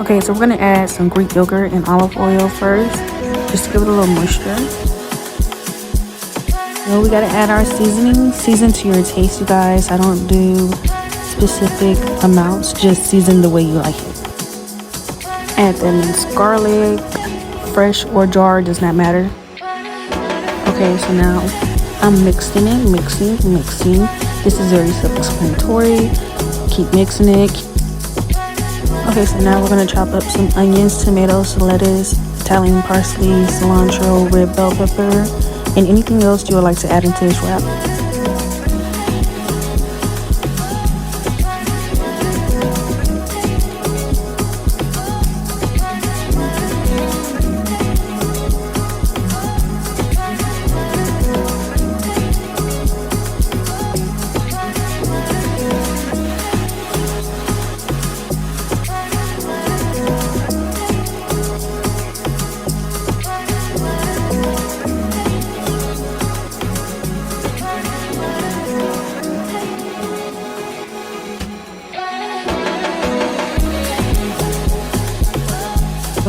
Okay, so we're gonna add some Greek yogurt and olive oil first, just to give it a little moisture. Now we gotta add our seasoning. Season to your taste, you guys. I don't do specific amounts, just season the way you like it. Add that minced garlic, fresh or jar, does not matter. Okay, so now I'm mixing it, mixing. This is very self-explanatory. Keep mixing it. Okay, so now we're gonna chop up some onions, tomatoes, lettuce, Italian parsley, cilantro, red bell pepper, and anything else you would like to add into this wrap.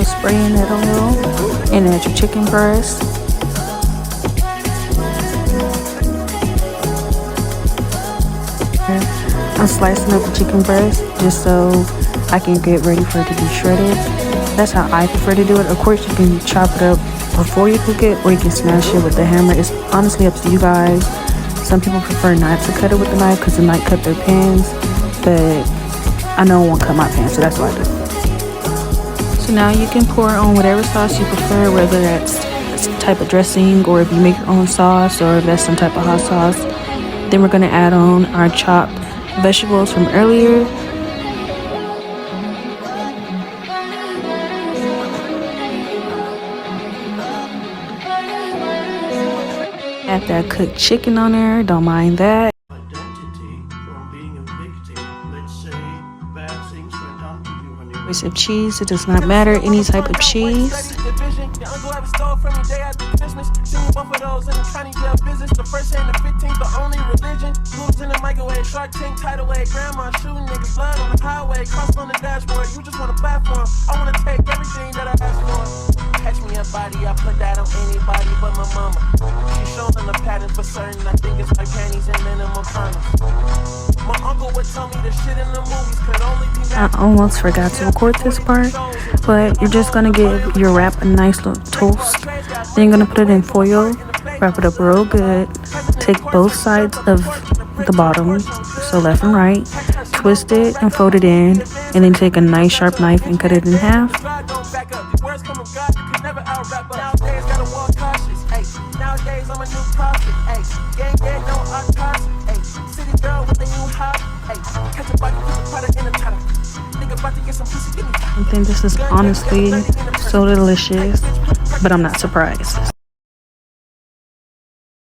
Spray in that oil and add your chicken breast. I'm slicing up the chicken breast just so I can get ready for it to be shredded. That's how I prefer to do it. Of course, you can chop it up before you cook it, or you can smash it with the hammer. It's honestly up to you guys. Some people prefer not to cut it with the knife because it might cut their pans, but I know it won't cut my pan, so that's what I do. So now you can pour on whatever sauce you prefer, whether that's a type of dressing or if you make your own sauce or if that's some type of hot sauce. Then we're gonna add on our chopped vegetables from earlier. Add that cooked chicken on there, don't mind that. Piece of cheese, it does not matter, any type of cheese. Catch me a body, I put that on anybody but my mama. She's showing the patterns for certain, I think it's like panties and minimum condoms. My uncle would tell me the shit in the movies could only be. I almost forgot to record this part, but you're just gonna give your wrap a nice little toast. Then you're gonna put it in foil, wrap it up real good, take both sides of the bottom, so left and right, twist it and fold it in, and then take a nice sharp knife and cut it in half. I think this is honestly so delicious, but I'm not surprised.